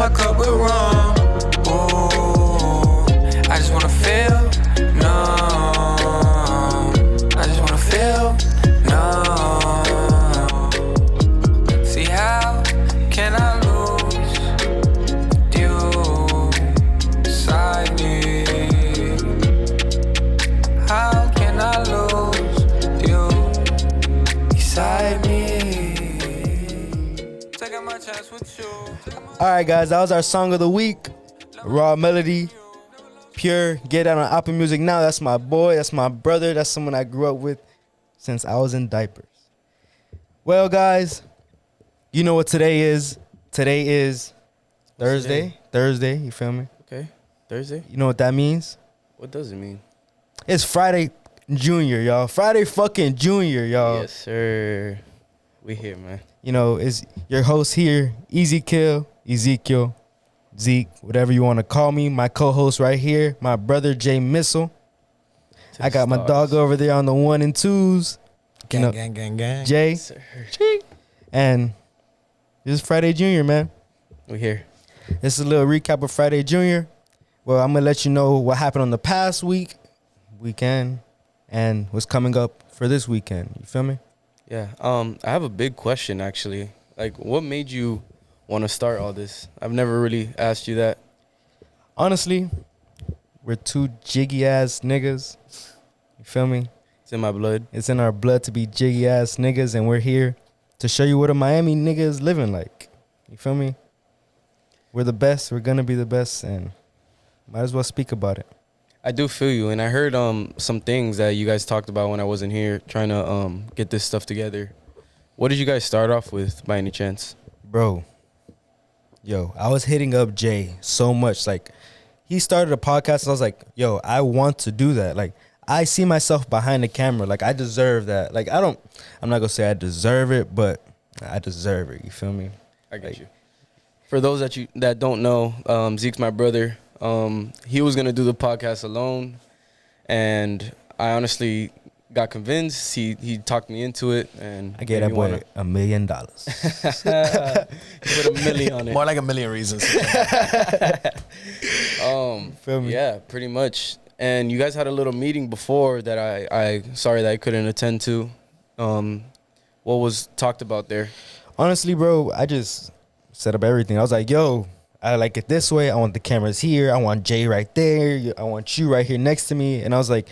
my cup with rum. Ooh, I just wanna feel numb. I just wanna feel numb. See, how can I lose you beside me? How can I lose you beside me? Taking my chance with you. All right, guys, that was our song of the week. Raw melody, pure. Get out on Apple Music now. That's my boy. That's my brother. That's someone I grew up with since I was in diapers. Well, guys, you know what today is. Today is Thursday. Thursday, you feel me? Okay, Thursday. You know what that means? What does it mean? It's Friday Junior, y'all. Friday fucking Junior, y'all. Yes, sir. We here, man. You know, it's your host here, Ezekiel, Zeke, whatever you want to call me. My co-host right here, my brother Jay Missile. I got my dog over there on the 1 and 2s. Gang. Jay. Yes, sir. And this is Friday Junior, man. We here. This is a little recap of Friday Junior. Well, I'm going to let you know what happened on the past weekend, and what's coming up for this weekend. You feel me? Yeah. I have a big question, actually. Like, what made you want to start all this? I've never really asked you that. Honestly, we're two jiggy-ass niggas. You feel me? It's in my blood. It's in our blood to be jiggy-ass niggas, and we're here to show you what a Miami nigga is living like. You feel me? We're the best. We're going to be the best, and might as well speak about it. I do feel you, and I heard some things that you guys talked about when I wasn't here, trying to get this stuff together. What did you guys start off with, by any chance? Bro, yo, I was hitting up Jay so much. Like, he started a podcast, and I was like, yo, I want to do that. Like, I see myself behind the camera. Like, I deserve that. Like, I'm not going to say I deserve it, but I deserve it. You feel me? I get you. For those that don't know, Zeke's my brother. He was going to do the podcast alone, and I honestly got convinced. He talked me into it, and I gave that boy $1 million. You put $1 million on it. More like a million reasons. Feel me? Yeah, pretty much. And you guys had a little meeting before that I sorry that I couldn't attend to. What was talked about there? Honestly, bro, I just set up everything. I was like, yo, I like it this way. I want the cameras here. I want Jay right there. I want you right here next to me. And I was like,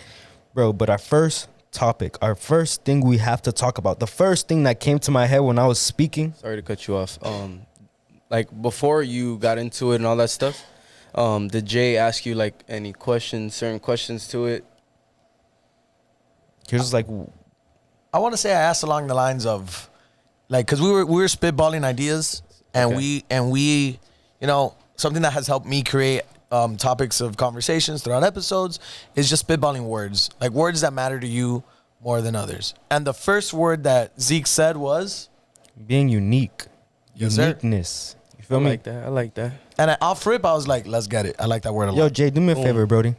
bro, but our first topic, our first thing we have to talk about, the first thing that came to my head when I was speaking. Sorry to cut you off. Like, before you got into it and all that stuff, did Jay ask you, like, any questions, certain questions to it? He was just like, I want to say I asked along the lines of, like, because we were spitballing ideas, and Okay. we, you know, something that has helped me create topics of conversations throughout episodes is just spitballing words, like words that matter to you more than others. And the first word that Zeke said was being unique. Yes, sir. Uniqueness. You feel I me? like that. And off rip, I was like, let's get it. I like that word a lot. Yo, Jay, do me a favor, Brody.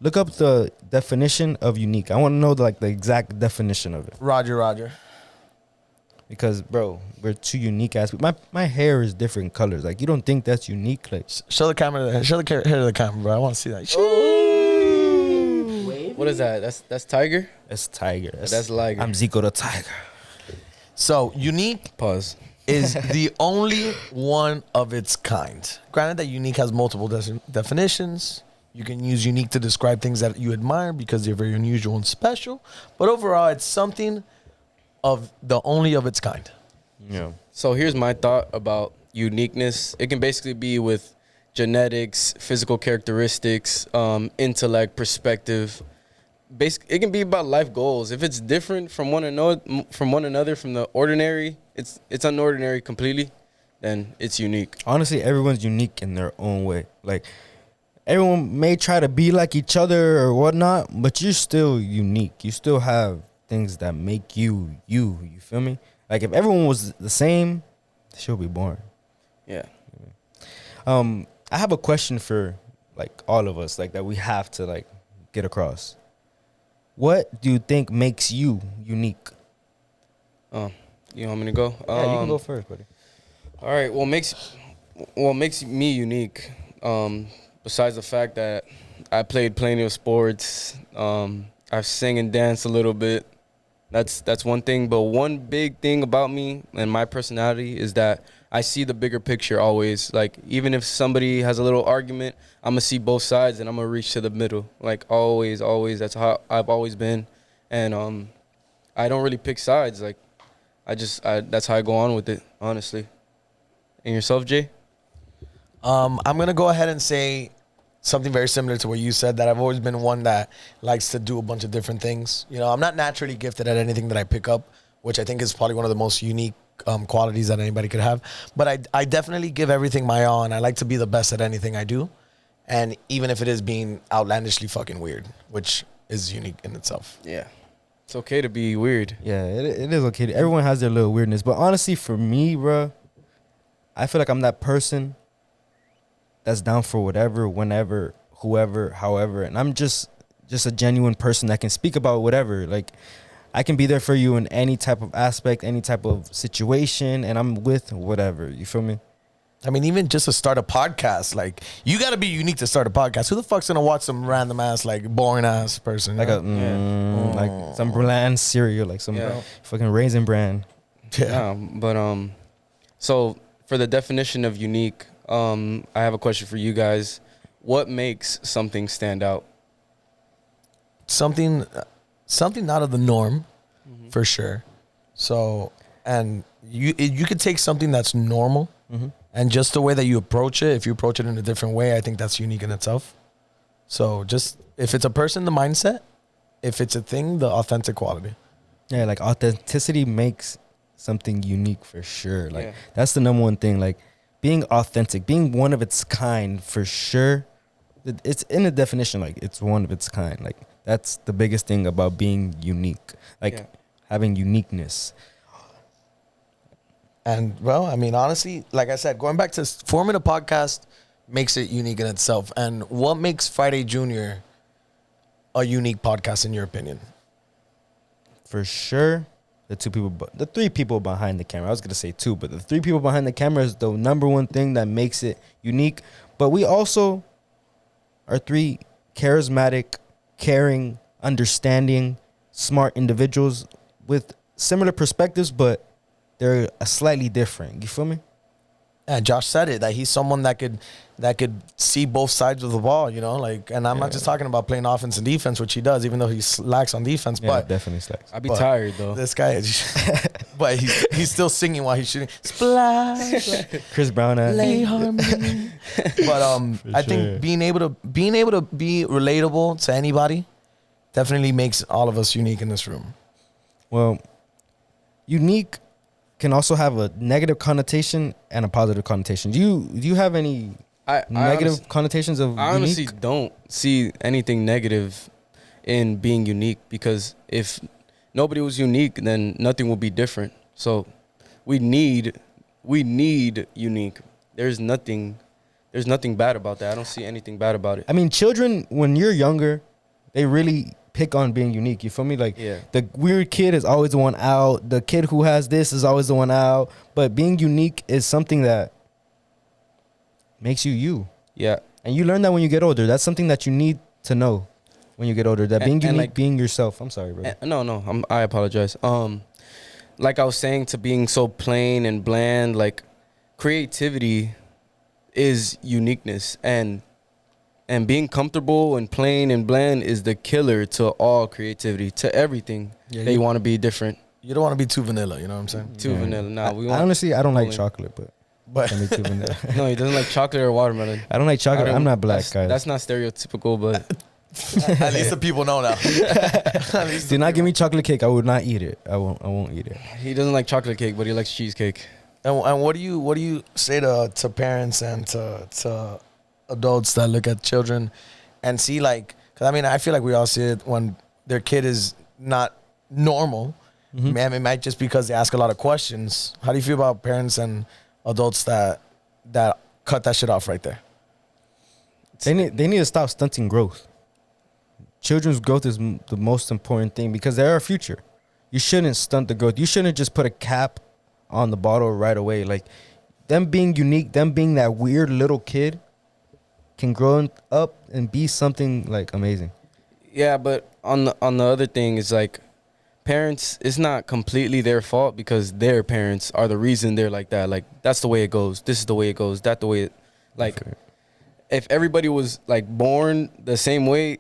Look up the definition of unique. I want to know the exact definition of it. Roger. Because, bro, we're two unique ass people. My hair is different colors. Like, you don't think that's unique? Like, Show the camera. Show the hair to the camera, bro. I want to see that. What is that? That's Tiger? that's Tiger. That's Liger. I'm Zico the Tiger. So unique Pause. is the only one of its kind. Granted that unique has multiple definitions. You can use unique to describe things that you admire because they're very unusual and special. But overall, it's something of the only of its kind. Yeah. So here's my thought about uniqueness. It can basically be with genetics, physical characteristics, intellect, perspective. It can be about life goals. If it's different from one another, from the ordinary, it's unordinary completely, then it's unique. Honestly, everyone's unique in their own way. Like, everyone may try to be like each other or whatnot, but you're still unique. You still have things that make you. You feel me? Like, if everyone was the same, the show would be boring. Yeah. I have a question for, like, all of us, like, that we have to, like, get across. What do you think makes you unique? You want me to go? Yeah, you can go first, buddy. All right. Well, What makes me unique, besides the fact that I played plenty of sports, I sing and dance a little bit. That's one thing. But one big thing about me and my personality is that I see the bigger picture always. Like, even if somebody has a little argument, I'm going to see both sides and I'm going to reach to the middle. Like, always. That's how I've always been. And I don't really pick sides. Like, that's how I go on with it, honestly. And yourself, Jay? I'm going to go ahead and say something very similar to what you said, that I've always been one that likes to do a bunch of different things. You know, I'm not naturally gifted at anything that I pick up, which I think is probably one of the most unique qualities that anybody could have. But I definitely give everything my all, and I like to be the best at anything I do. And even if it is being outlandishly fucking weird, which is unique in itself. Yeah. It's okay to be weird. Yeah, it is okay. Everyone has their little weirdness. But honestly, for me, bro, I feel like I'm that person that's down for whatever, whenever, whoever, however. And I'm just a genuine person that can speak about whatever. Like, I can be there for you in any type of aspect, any type of situation, and I'm with whatever. You feel me? I mean, even just to start a podcast, like, you got to be unique to start a podcast. Who the fuck's going to watch some random ass, like, boring ass person? Like like some bland cereal, like some fucking Raisin Bran. Yeah. But so for the definition of unique, I have a question for you guys. What makes something stand out? Something out of the norm, for sure. So, and you could take something that's normal, and just the way that you approach it, if you approach it in a different way, I think that's unique in itself. So just, if it's a person, the mindset; if it's a thing, the authentic quality. Yeah, like authenticity makes something unique for sure. Like that's the number one thing. Like being authentic, being one of its kind for sure. It's in the definition, like it's one of its kind. Like that's the biggest thing about being unique. Like having uniqueness. And well, I mean, honestly, like I said, going back to forming a podcast makes it unique in itself. And what makes Friday Junior a unique podcast in your opinion? For sure, the three people behind the camera. I was gonna say two, but the three people behind the camera is the number one thing that makes it unique. But we also are three charismatic, caring, understanding, smart individuals with similar perspectives, but they're slightly different. You feel me? And Josh said it, that he's someone that could see both sides of the ball, you know, like, and I'm not just talking about playing offense and defense, which he does, even though he slacks on defense, but definitely slacks. I'd be tired though. This guy is, but he's still singing while he's shooting. Splash, Chris Brown, lay harmony. But I think being able to be relatable to anybody definitely makes all of us unique in this room. Well, unique can also have a negative connotation and a positive connotation. Do you have any negative connotations of I honestly unique? don't see anything negative in being unique, because if nobody was unique, then nothing would be different. So we need unique. There's nothing bad about that. I don't see anything bad about it. I mean, children, when you're younger, they really pick on being unique. You feel me? Like the weird kid is always the one out. The kid who has this is always the one out. But being unique is something that makes you you. Yeah. And you learn that when you get older. That's something that you need to know when you get older. That being unique, like, being yourself. I'm sorry, bro. No. I apologize. Like I was saying, to being so plain and bland, like creativity is uniqueness, and being comfortable and plain and bland is the killer to all creativity, to everything. Yeah, you want to be different. You don't want to be too vanilla, you know what I'm saying? Too vanilla. Nah, honestly, I don't like chocolate, but I mean, too vanilla. No, he doesn't like chocolate or watermelon. I don't like chocolate. I'm not black, guys. That's not stereotypical, but at least the people know now. Do not give me chocolate cake. I would not eat it. I won't eat it. He doesn't like chocolate cake, but he likes cheesecake. And what do you say to parents and to adults that look at children and see, like, because I mean, I feel like we all see it when their kid is not normal. Man, it might just because they ask a lot of questions. How do you feel about parents and adults that cut that shit off right there? They need to stop stunting growth. Children's growth is the most important thing, because they're our future. You shouldn't stunt the growth. You shouldn't just put a cap on the bottle right away. Like, them being unique, them being that weird little kid, can grow up and be something like amazing. Yeah, but on the other thing is like parents, it's not completely their fault because their parents are the reason they're like that. Like that's the way it goes. This is the way it goes. That the way it, like Okay. if everybody was like born the same way,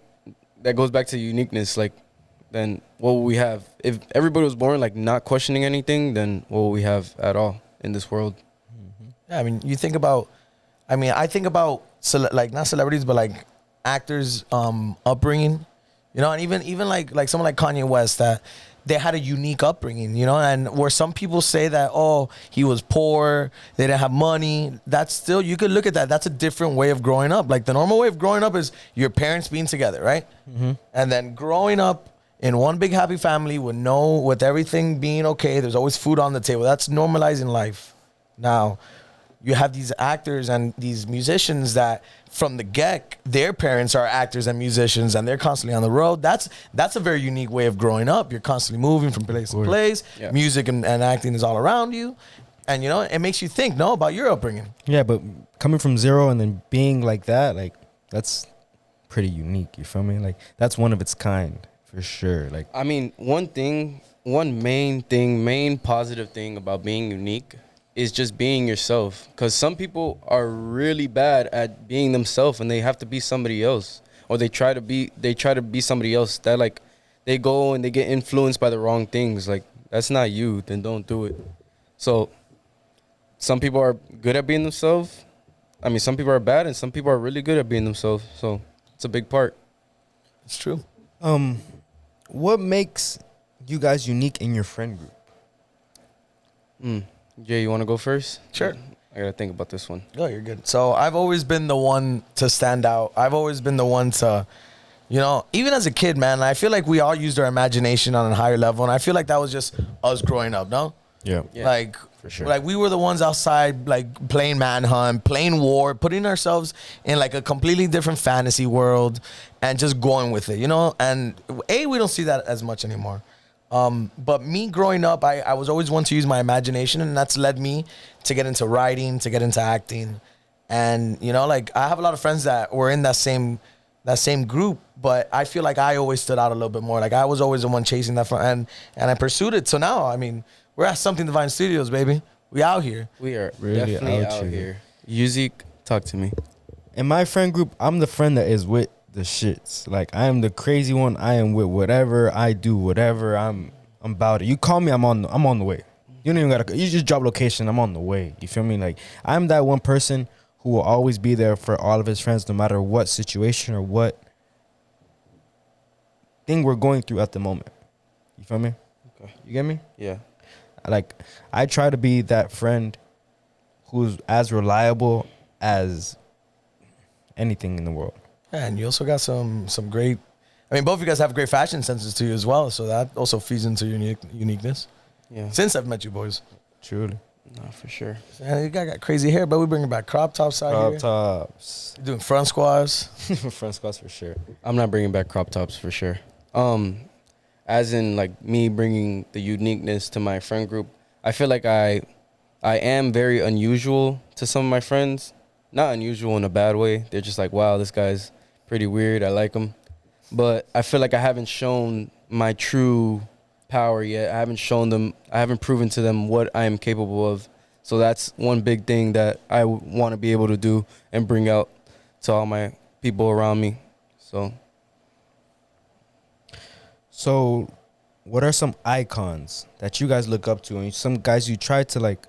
that goes back to uniqueness. Like then what will we have? If everybody was born like not questioning anything, then what will we have at all in this world? Yeah, I mean, you think about. I mean, I think about like not celebrities, but like actors' upbringing. You know, and even like someone like Kanye West, that they had a unique upbringing, you know, and where some people say that, oh, he was poor, they didn't have money. That's still, you could look at that. That's a different way of growing up. Like the normal way of growing up is your parents being together, right? And then growing up in one big happy family with everything being okay. There's always food on the table. That's normalizing life. Now, you have these actors and these musicians that from the get, their parents are actors and musicians and they're constantly on the road. That's a very unique way of growing up. You're constantly moving from place to place. Yeah. Music and acting is all around you. And, you know, it makes you think, about your upbringing. Yeah, but coming from zero and then being like that, like that's pretty unique. You feel me? Like that's one of its kind for sure. Like I mean, one main positive thing about being unique is just being yourself. Because some people are really bad at being themselves and they have to be somebody else, or they try to be somebody else. That like they go and they get influenced by the wrong things. Like that's not you, then don't do it. So some people are good at being themselves. I mean, some people are bad and some people are really good at being themselves. So it's a big part. It's true. what makes you guys unique in your friend group? Jay, you want to go first? Sure. I got to think about this one. Oh, you're good. So I've always been the one to stand out. I've always been the one to, even as a kid, man, I feel like we all used our imagination on a higher level. And I feel like that was just us growing up, no? Yeah. Like, for sure. Like we were the ones outside, like playing manhunt, playing war, putting ourselves in like a completely different fantasy world and just going with it, And we don't see that as much anymore. But me growing up, I was always one to use my imagination, and that's led me to get into writing, to get into acting. And, like I have a lot of friends that were in that same group, but I feel like I always stood out a little bit more. Like I was always the one chasing that and I pursued it. So now, I mean, we're at Something Divine Studios, baby. We out here. We are Really definitely out out here. here. Zeke, talk to me. In my friend group, I'm the friend that is with the shits. Like I am the crazy one. I am with whatever. I do whatever. I'm about it. You call me, I'm on the way. You don't even gotta. You just drop location. I'm on the way. You feel me? Like I'm that one person who will always be there for all of his friends, no matter what situation or what thing we're going through at the moment. You feel me? Okay. You get me? Yeah. Like I try to be that friend who's as reliable as anything in the world. Yeah, and you also got some great. I mean, both of you guys have great fashion senses to you as well, so that also feeds into your uniqueness. Yeah. Since I've met you boys, Truly. No, for sure. and you guys got crazy hair, but we bringing back crop tops out Crop here. tops. You're doing front squats. Front squats for sure. I'm not bringing back crop tops for sure. As in like me bringing the uniqueness to my friend group, I feel like I am very unusual to some of my friends. Not unusual in a bad way. They're just like, wow, this guy's pretty weird. I like him. But I feel like I haven't shown my true power yet. I haven't proven to them what I am capable of. So that's one big thing that I want to be able to do and bring out to all my people around me. So, what are some icons that you guys look up to, and some guys you try to like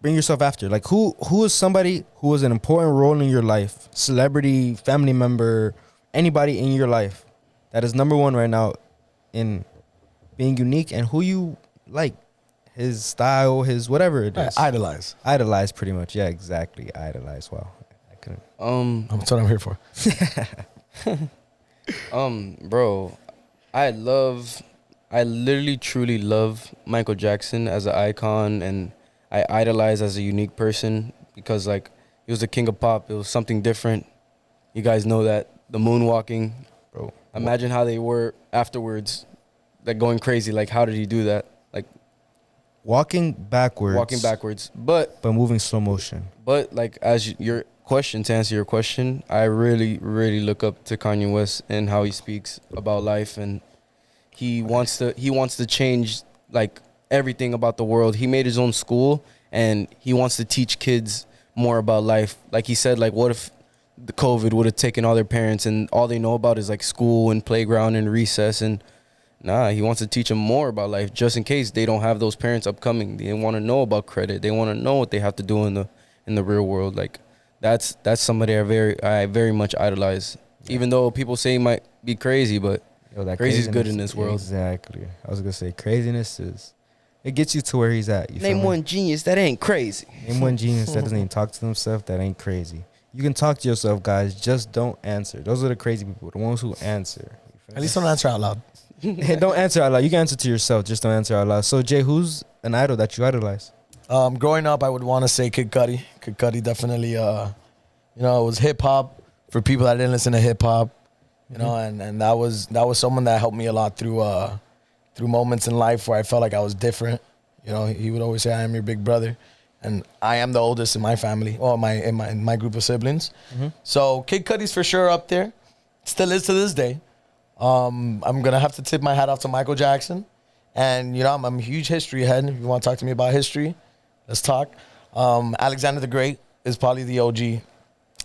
bring yourself after? Like, who is somebody who was an important role in your life, celebrity, family member, anybody in your life that is number one right now in being unique, and who you like, his style, his whatever it is. Idolize. Pretty much. Yeah, exactly. Idolize. Wow, I couldn't. That's what I'm here for. Bro, I literally truly love Michael Jackson as an icon, and I idolize as a unique person because like he was the king of pop. It was something different. You guys know that, the moonwalking, bro. Imagine how they were afterwards, like going crazy. Like how did he do that? Like walking backwards. Walking backwards. But moving slow motion. like your question, to answer your question, I really, really look up to Kanye West and how he speaks about life, and he wants to change like everything about the world. He made his own school, and he wants to teach kids more about life. Like he said, like, what if the COVID would have taken all their parents and all they know about is like school and playground and recess, and he wants to teach them more about life just in case they don't have those parents upcoming. They want to know about credit. They want to know what they have to do in the real world. Like that's somebody I very much idolize. Even though people say he might be crazy, but That crazy is good in this world. Exactly. I was gonna say craziness it gets you to where he's at. You feel Name me? one genius that ain't crazy. Name one genius that doesn't even talk to themselves. That ain't crazy. You can talk to yourself, guys. Just don't answer. Those are the crazy people, the ones who answer. At least don't answer out loud. Hey, don't answer out loud. You can answer to yourself. Just don't answer out loud. So, Jay, who's an idol that you idolize? Growing up, I would want to say Kid Cudi. Kid Cudi definitely, it was hip hop for people that didn't listen to hip hop. You know, and that was someone that helped me a lot through moments in life where I felt like I was different. You know, he would always say, "I am your big brother," and I am the oldest in my family, or in my group of siblings. So Kid Cudi's for sure up there. Still is to this day. I'm gonna have to tip my hat off to Michael Jackson, and I'm a huge history head. If you want to talk to me about history, let's talk. Alexander the Great is probably the OG.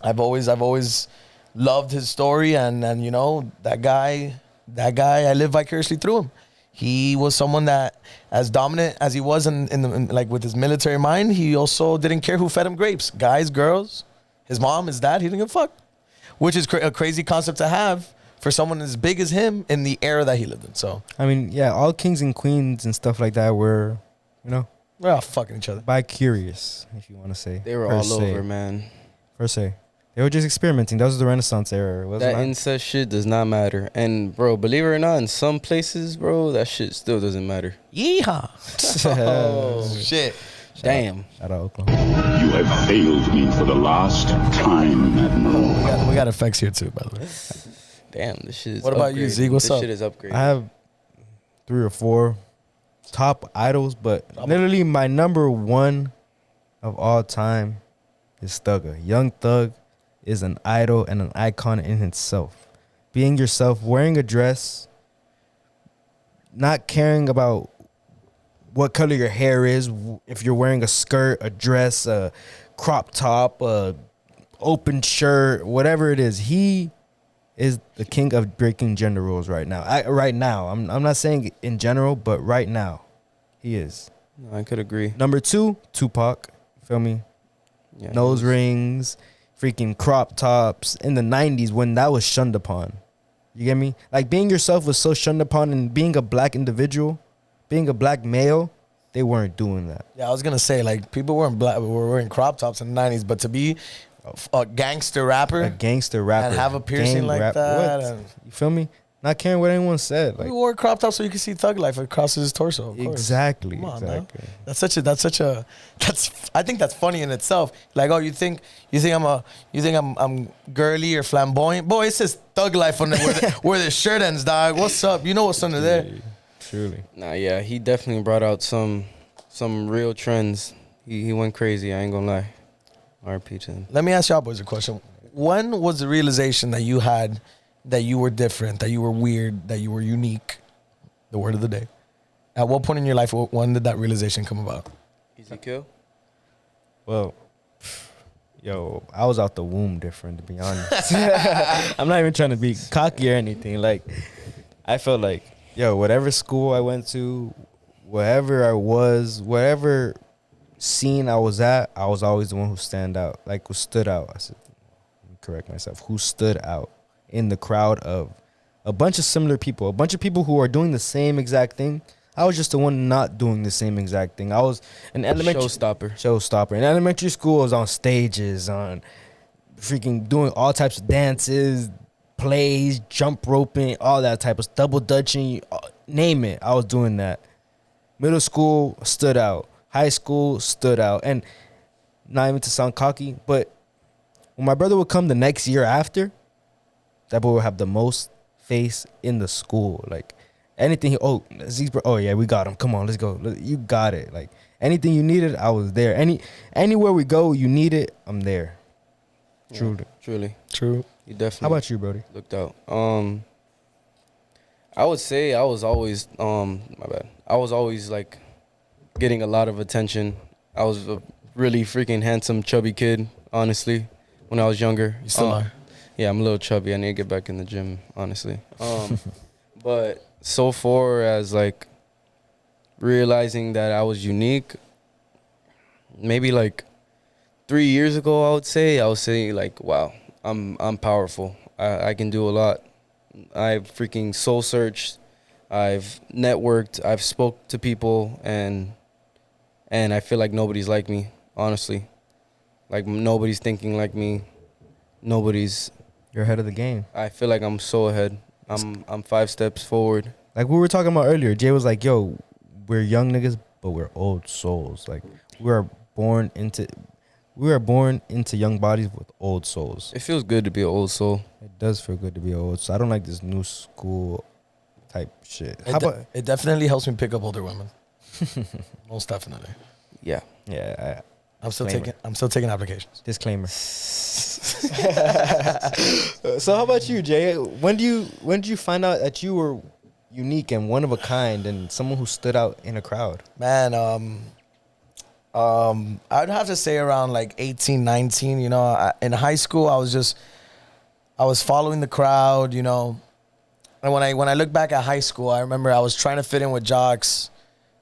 I've always loved his story, and that guy I live vicariously through him. He was someone that, as dominant as he was in like with his military mind, he also didn't care who fed him grapes. Guys, girls, his mom, his dad, he didn't give a fuck. Which is a crazy concept to have for someone as big as him in the era that he lived in. So I mean, yeah, all kings and queens and stuff like that were, we're all fucking each other. bi-curious, if you want to say. They were per all se. over, man. Per se. They were just experimenting. That was the Renaissance era. Wasn't That it? incest shit does not matter. And, bro, believe it or not, in some places, bro, that shit still doesn't matter. Yeehaw. Oh, Shit. Damn. Shout out Oklahoma. You have failed me for the last time, Admiral. We got effects here too, by the way. Damn, this shit is What about you, upgraded. Zeke? What's this up? shit is upgraded. I have 3 or 4 top idols, but literally my number one of all time is Thugger. Young Thug is an idol and an icon in itself. Being yourself, wearing a dress, not caring about what color your hair is, if you're wearing a skirt, a dress, a crop top, a open shirt, whatever it is. He is the king of breaking gender rules right now. I'm not saying in general, but right now, he is. No, I could agree. Number 2, Tupac. Feel me? Yeah, Nose he was- rings, freaking crop tops in the 90s when that was shunned upon. You get me? Like being yourself was so shunned upon, and being a black individual, being a black male, they weren't doing that. Yeah, I was gonna say, like, people were wearing crop tops in the 90s, but to be a gangster rapper, A gangster rapper. and have a piercing gang like rap- that, what? and You feel me? Not caring what anyone said. Like we wore crop tops so you could see Thug Life across his torso. Of course. exactly. Come on, exactly. man. I think that's funny in itself. Like, oh, you think I'm girly or flamboyant? Boy, it says Thug Life on where the shirt ends, dog. What's up? You know what's under there? Yeah, truly. Nah, yeah, he definitely brought out some real trends. He went crazy, I ain't gonna lie. RP to him. Let me ask y'all boys a question. When was the realization that you had that you were different, that you were weird, that you were unique? The word of the day. At what point in your life, when did that realization come about? Ezekiel? Well, yo, I was out the womb different, to be honest. I'm not even trying to be cocky or anything. Like, I felt like, yo, whatever school I went to, wherever I was, whatever scene I was at, I was always the one who stood out. Who stood out. I said, let me correct myself. Who stood out in the crowd of a bunch of similar people, a bunch of people who are doing the same exact thing. I was just the one not doing the same exact thing. I was an elementary showstopper. In elementary school, I was on stages, on freaking doing all types of dances, plays, jump roping, all that type of stuff, double dutching, name it. I was doing that. Middle school stood out. High school stood out. And not even to sound cocky, but when my brother would come the next year after, that boy would have the most face in the school. Like, Anything. Zeke's oh yeah, we got him. Come on, let's go. You got it. Like anything you needed, I was there. Anywhere we go, you need it, I'm there. Truly. Truly. True. You definitely. How about you, Brody? Looked out. I would say I was always my bad. I was always like getting a lot of attention. I was a really freaking handsome, chubby kid, honestly, when I was younger. You still are. Yeah, I'm a little chubby. I need to get back in the gym, honestly. But so far as like realizing that I was unique, maybe like 3 years ago, I would say like, wow, I'm powerful. I can do a lot. I've freaking soul searched. I've networked. I've spoke to people, and I feel like nobody's like me, honestly. Like nobody's thinking like me. Nobody's. You're ahead of the game. I feel like I'm so ahead. I'm 5 steps forward. Like we were talking about earlier, Jay was like, yo, we're young niggas, but we're old souls. Like we are born into young bodies with old souls. It feels good to be an old soul. It does feel good to be old. So I don't like this new school type shit. It definitely helps me pick up older women. Most definitely. Yeah. Yeah, I'm still Disclaimer. taking applications. disclaimer. So how about you, Jay? When did you find out that you were unique and one of a kind and someone who stood out in a crowd? Man, I'd have to say around like 18, 19, you know. In high school, I was following the crowd, you know. And when I look back at high school, I remember I was trying to fit in with jocks,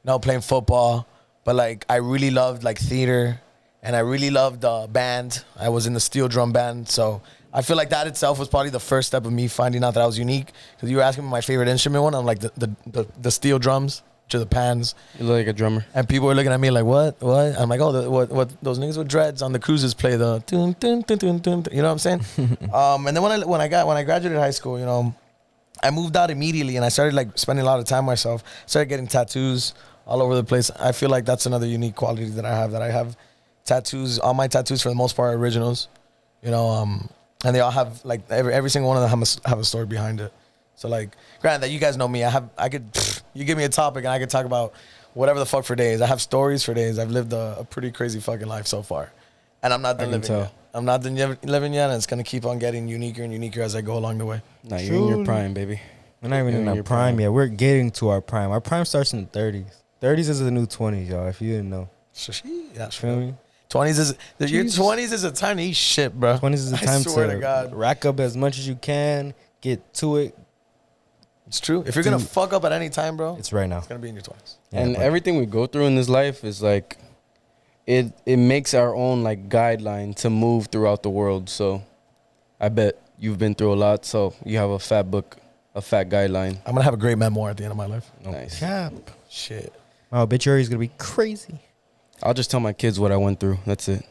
you know, playing football. But like I really loved like theater, and I really loved band. I was in the steel drum band, so I feel like that itself was probably the first step of me finding out that I was unique. Because you were asking me my favorite instrument one, I'm like the steel drums, which are the pans. You look like a drummer. And people were looking at me like, what? I'm like, oh, what those niggas with dreads on the cruises play the dun, dun, dun, dun, dun, you know what I'm saying? And then when I graduated high school, you know, I moved out immediately and I started like spending a lot of time myself. Started getting tattoos all over the place. I feel like that's another unique quality that I have. That I have tattoos. All my tattoos for the most part are originals, you know. And they all have like every single one of them have a story behind it. So like, granted that you guys know me, you give me a topic and I could talk about whatever the fuck for days. I have stories for days. I've lived a pretty crazy fucking life so far, and I'm not done living yet. I'm not done living yet, and it's gonna keep on getting uniquer and uniquer as I go along the way. Nah, you're in your prime, baby. We're not even in our prime yet. We're getting to our prime. Our prime starts in the 30s. 30s is the new 20s, y'all. If you didn't know, Yeah, feel me? 20s is your 20s is a time to eat shit, bro. 20s is the time to rack up as much as you can, get to it. It's true. If you're gonna fuck up at any time, bro, It's right now. it's gonna be in your 20s. Yeah, And but- everything we go through in this life is like, it makes our own like guideline to move throughout the world. So I bet you've been through a lot, so you have a fat book, a fat guideline. I'm gonna have a great memoir at the end of my life. Nice. Cap. Shit. My obituary is gonna be crazy. I'll just tell my kids what I went through. That's it.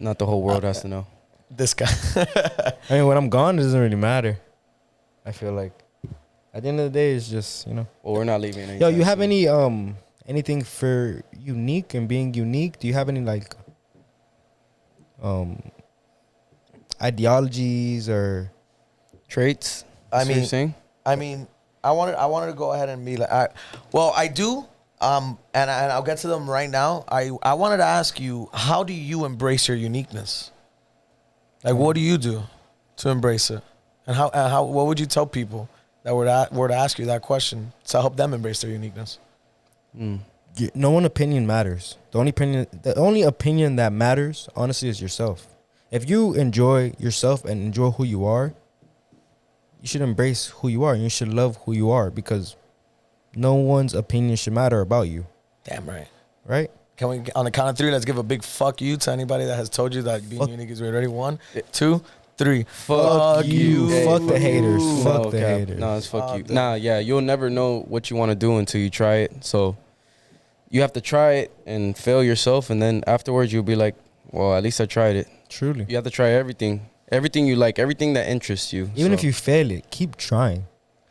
Not the whole world has to know. This guy. I mean, when I'm gone, it doesn't really matter. I feel like at the end of the day, it's just, you know. Well, we're not leaving. Yo, you have anytime soon. any anything for unique and being unique? Do you have any like ideologies or traits? I That's what you're mean, saying? I wanted to go ahead and be like, I do. And I'll get to them right now. I wanted to ask you, how do you embrace your uniqueness? Like, what do you do to embrace it? And how what would you tell people that were to ask you that question to help them embrace their uniqueness? no one opinion matters. The only opinion that matters, honestly, is yourself. If you enjoy yourself and enjoy who you are, you should embrace who you are and you should love who you are, because no one's opinion should matter about you. Damn right. Right? Can we, on the count of three, let's give a big fuck you to anybody that has told you that being unique is weird. Ready? 1, 2, 3. Fuck you. Hey. Fuck the haters. Fuck the cap. haters. No, it's fuck you. Dude. Nah, yeah, you'll never know what you want to do until you try it. So you have to try it and fail yourself, and then afterwards you'll be like, well, at least I tried it. Truly. You have to try everything. Everything you like, everything that interests you. Even if you fail it, keep trying.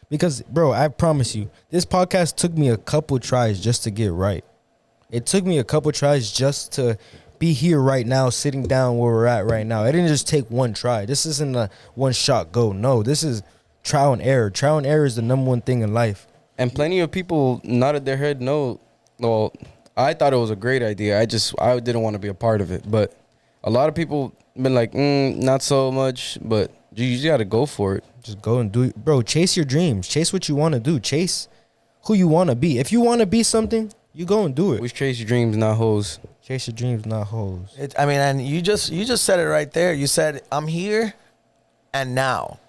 Because, bro, I promise you, this podcast took me a couple tries just to get right. It took me a couple tries just to be here right now, sitting down where we're at right now. It didn't just take one try. This isn't a one shot go. No, this is trial and error. Trial and error is the number one thing in life. And plenty of people nodded their head no. Well, I thought it was a great idea. I didn't want to be a part of it. But a lot of people been like, not so much. But you just got to go for it. Just go and do it. Bro, chase your dreams. Chase what you want to do. Chase who you want to be. If you want to be something, you go and do it. We chase your dreams, not hoes. Chase your dreams, not hoes. And you just said it right there. You said, I'm here and now.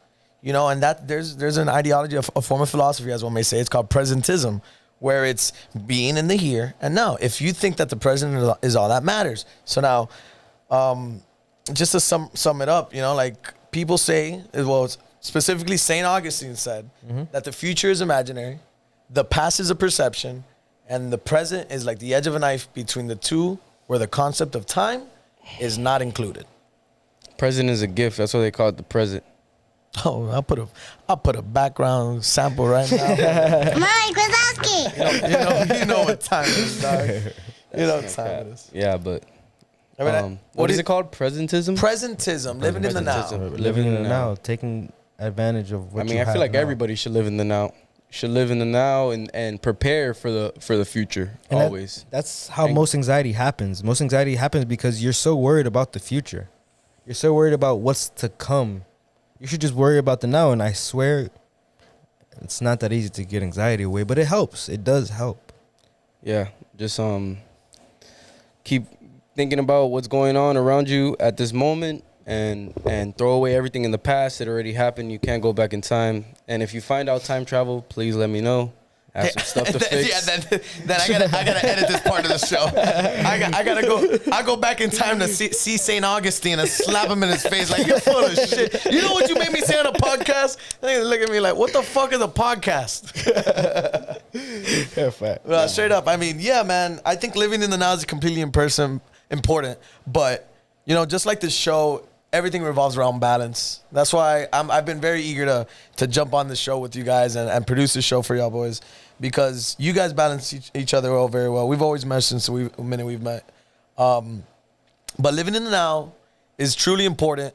You know, and that there's an ideology, a form of philosophy, as one may say. It's called presentism, where it's being in the here and now. If you think that the present is all that matters. So now, just to sum it up, you know, like people say, well, specifically St. Augustine said that the future is imaginary, the past is a perception, and the present is like the edge of a knife between the two, where the concept of time is not included. Present is a gift. That's why they call it the present. Oh, I'll put a background sample right now. Mike Wazowski. You know what time it is, dog. You know what time it is. Yeah, but I mean, what is it called? Presentism? Presentism, living in the now. Living in the now, taking advantage of what I mean, you I feel like now. everybody should live in the now. Should live in the now and prepare for the future, And always. That's how most anxiety happens. Most anxiety happens because you're so worried about the future. You're so worried about what's to come. You should just worry about the now. And I swear, it's not that easy to get anxiety away, but it helps. It does help. Yeah, just keep thinking about what's going on around you at this moment, and throw away everything in the past. It already happened. You can't go back in time. And if you find out time travel, please let me know. I have some stuff to fix. Yeah, then I gotta edit this part of the show. I gotta go. I go back in time to see St. Augustine and slap him in his face like, you're full of shit. You know what you made me say on a podcast? They look at me like, what the fuck is a podcast? Yeah, fact. Well, straight up. I mean, yeah, man. I think living in the now is completely important. But you know, just like this show, everything revolves around balance. That's why I've been very eager to jump on the show with you guys and produce the show for y'all boys, because you guys balance each other out very well. We've always met since the minute we've met. But living in the now is truly important.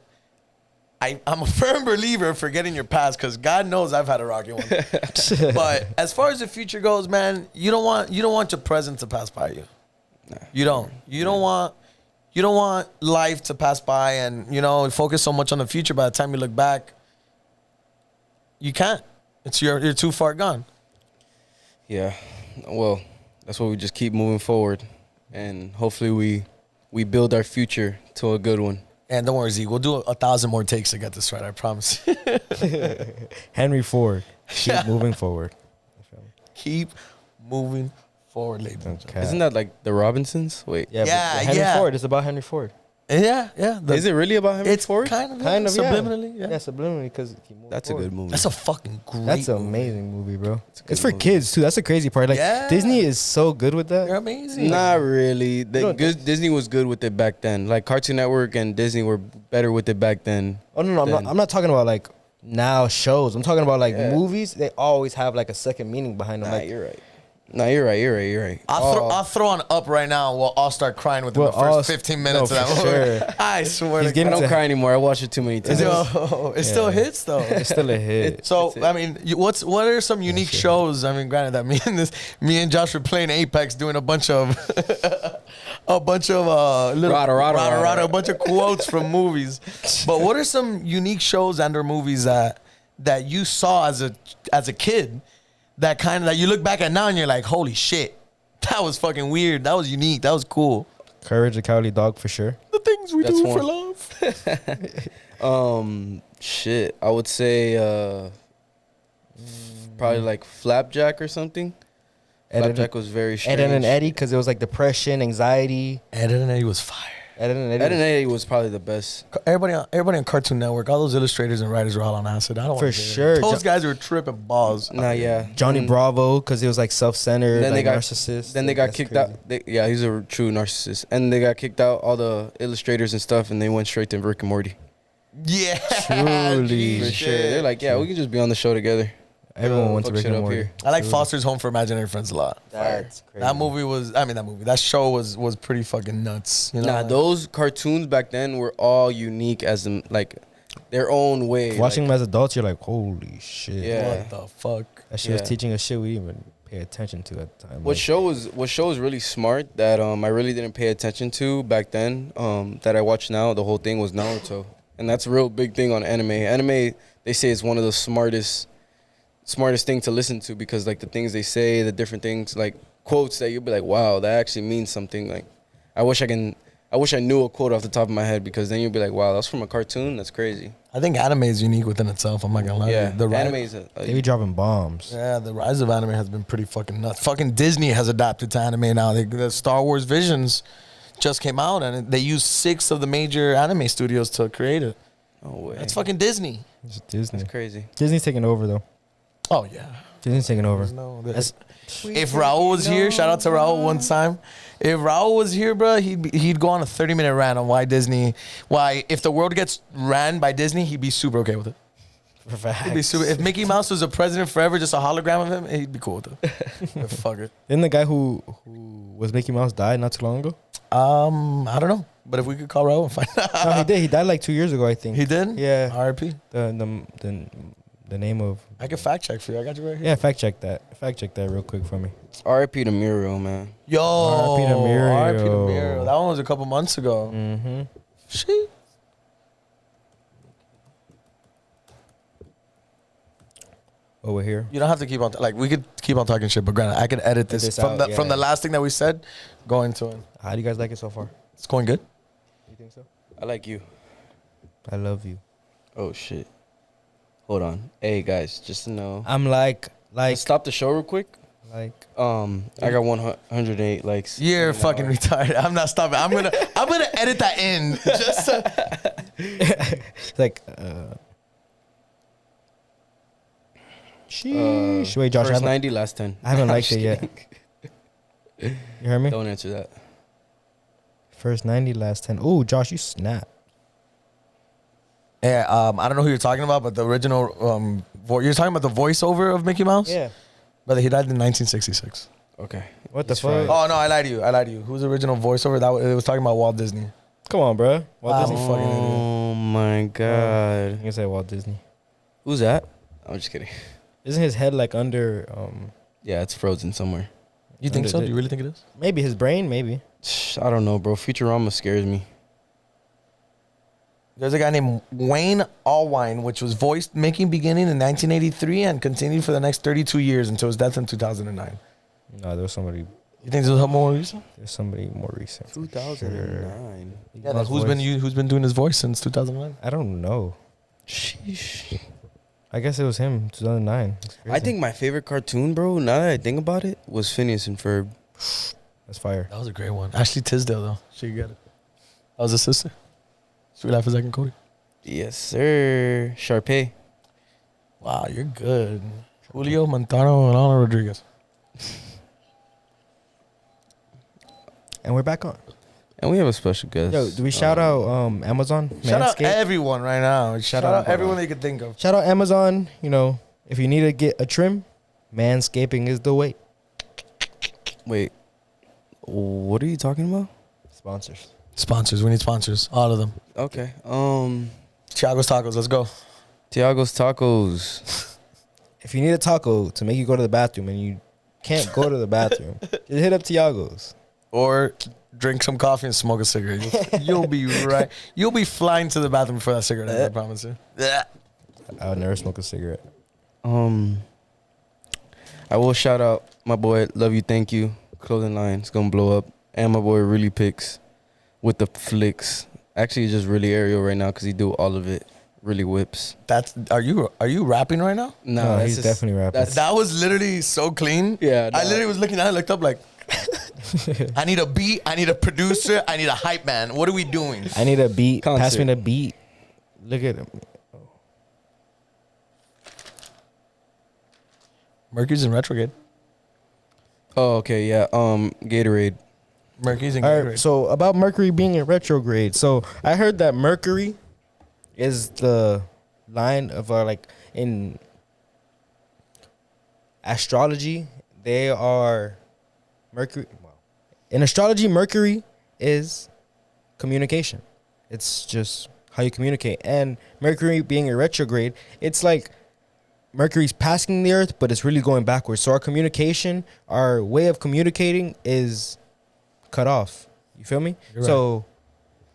I'm a firm believer for getting your past, because God knows I've had a rocky one. But as far as the future goes, man, you don't want your present to pass by you. Nah. You don't. You don't want life to pass by and, you know, focus so much on the future. By the time you look back, you can't. You're too far gone. Yeah, well, that's why we just keep moving forward, and hopefully we build our future to a good one. And don't worry, Zeke, we'll do 1,000 more takes to get this right, I promise. Henry Ford. Keep moving forward. Keep moving forward, ladies and gentlemen. Okay. Isn't that like the Robinsons? Wait. Yeah, Yeah, but Henry yeah. Ford. It's about Henry Ford. Yeah. Is it really about Henry It's Ford? kind of Subliminally. Yeah. Yeah, subliminally, because That's a good movie. That's a fucking great That's an movie. amazing movie, bro. good It's for movie. kids too. That's the crazy part. Like Yeah. Disney is so good with that. They're amazing. Not really. don't Disney was good with it back then. Like Cartoon Network and Disney were better with it back then. Oh no, I'm not talking about like now shows. I'm talking about like Yeah. movies. They always have like a second meaning behind them. Nah, Like you're right. No, you're right. I'll throw on Up right now. We'll all start crying within We'll the all first 15 minutes no, of that for movie. sure. I swear He's to getting I God. don't cry anymore. I watched it too many times. It still hits though. it's still a hit. So it. I mean, what are some unique shows? I mean, granted that me and Josh were playing Apex, doing a bunch of little Rada. a bunch of quotes from movies. But what are some unique shows and/or movies that you saw as a kid that kind of that you look back at now and you're like, holy shit, that was fucking weird. That was unique. That was cool. Courage the Cowardly Dog for sure. The things we That's do for one. love. Shit. I would say probably like Flapjack or something. Flapjack was very strange. Ed and Eddie, because it was like depression, anxiety. Ed and Eddie was fire. Ed and Ed and Eddie was probably the best. Everybody on Cartoon Network, all those illustrators and writers were all on acid. I don't For wanna say sure. that. Those guys were tripping balls. Nah, yeah. Johnny Bravo, because it was like self-centered, Then like they got narcissist. Then they got That's kicked crazy. out. Yeah, he's a true narcissist. And they got kicked out, all the illustrators and stuff, and they went straight to Rick and Morty. Yeah, Truly. For Shit. sure. They're like, yeah, we can just be on the show together. Everyone went to Fuck Rick shit and up Morty. here. I like Foster's Home for Imaginary Friends a lot. That's crazy. That show was pretty fucking nuts. You know, Nah, those cartoons back then were all unique as in, like their own way. Watching like, them as adults, you're like, holy shit. Yeah. What the fuck? That shit was Yeah. teaching us shit we didn't even pay attention to at the time. What Like, show is really smart that I really didn't pay attention to back then that I watch now, the whole thing was Naruto. And that's a real big thing on anime. Anime, they say, is one of the smartest thing to listen to because like the things they say, the different things, like quotes that you'll be like, wow, that actually means something. Like I wish I knew a quote off the top of my head because then you'll be like, wow, that's from a cartoon? That's crazy. I think anime is unique within itself. I'm not gonna lie. Yeah, The anime rise, is they be dropping bombs. yeah, the rise of anime has been pretty fucking nuts. Fucking Disney has adapted to anime now. The Star Wars Visions just came out, and they used 6 of the major anime studios to create it. No way. That's fucking Disney. It's Disney. That's crazy. Disney's taking over though. Oh yeah. Disney's taking over. No, That's- if Raul was here, shout out to Raul one time. If Raul was here, bro, he'd go on a 30-minute rant on why if the world gets ran by Disney, he'd be super okay with it. He'd be super. If Mickey Mouse was a president forever, just a hologram of him, he'd be cool with it. But fuck it. Didn't the guy who was Mickey Mouse die not too long ago? I don't know, but if we could call Raul and find out. No, he did. He died like 2 years ago, I think. He did? Yeah. R.I.P. The name of. I can fact check for you. I got you right here. Yeah, fact check that. Fact check that real quick for me. R.I.P. to Muriel, man. Yo, R.I.P. to Muriel. R.I.P. to Muriel. That one was a couple months ago. Mm-hmm. Shit. Over here. You don't have to keep on we could keep on talking shit, but granted, I could edit this, this from out, from the yeah. last thing that we said, go into it. How do you guys like it so far? It's going good. You think so? I like you. I love you. Oh, shit. Hold on. Hey, guys, just to know. I'm like, Let's stop the show real quick. I got 108 likes. You're in an fucking hour. retarded. I'm not stopping. I'm gonna edit that in. Just like, sheesh. Wait, Josh, I First haven't, 90, last 10. I haven't I'm liked just it yet. kidding. You heard me? Don't answer that. First 90, last 10. Ooh, Josh, you snap. yeah. I don't know who you're talking about, but the original you're talking about the voiceover of Mickey Mouse. Yeah. Brother, he died in 1966. Okay. What the He's fuck? fried. Oh no, I lied to you. Who's the original voiceover? It was talking about Walt Disney. Come on, bro. Walt I'm Disney. a fucking idiot. Oh, my God. You can say Walt Disney. Who's that? I'm just kidding. Isn't his head like under, Yeah, it's frozen somewhere. You think so? Do you really think it is? maybe his brain? Maybe. I don't know, bro. Futurama scares me. There's a guy named Wayne Allwine, which was voice making beginning in 1983 and continued for the next 32 years until his death in 2009. No, there was somebody. You think there's more recent? There's somebody more recent. 2009. Yeah, like who's been doing his voice since 2009? I don't know. Sheesh. I guess it was him, 2009. That's I crazy. think my favorite cartoon, bro, now that I think about it, was Phineas and Ferb. That's fire. That was a great one. Ashley Tisdale, though. She got it. That was his sister. Sweet Life of Zack and Cody. Yes, sir. Sharpay. Wow, you're good. Julio Montano and Ana Rodriguez. And we're back on. And we have a special guest. Yo, do we shout out Amazon? Shout out Manscaped? everyone right now. Shout out everyone that you can think of. Shout out Amazon. You know, if you need to get a trim, manscaping is the way. Wait. What are you talking about? Sponsors. Sponsors. We need sponsors. All of them. Okay. Thiago's Tacos. Let's go. Tiago's Tacos. If you need a taco to make you go to the bathroom and you can't go to the bathroom, just hit up Tiago's. Or drink some coffee and smoke a cigarette. You'll be right. You'll be flying to the bathroom for that cigarette. I promise you. I would never smoke a cigarette. I will shout out my boy, Love You, Thank You, clothing line. It's gonna blow up. And my boy Really Picks with the flicks. Actually, it's just really aerial right now because he do all of it. Really whips. Are you rapping right now? No, that's he's just- definitely rapping. that's- That was literally so clean. Yeah, I no. literally was looking at it, looked up like, I need a beat, I need a producer, I need a hype man. What are we doing? I need a beat. Pass me Concert. the beat. Look at him. Mercury's in retrograde. Oh, okay, yeah. Gatorade. Mercury's in All retrograde. right, so about Mercury being in retrograde. So I heard that Mercury is the line of like in astrology, they are Mercury. Well, in astrology, Mercury is communication. It's just how you communicate. And Mercury being a retrograde, it's like Mercury's passing the Earth, but it's really going backwards. So our communication, our way of communicating is cut off. You feel me? You're so,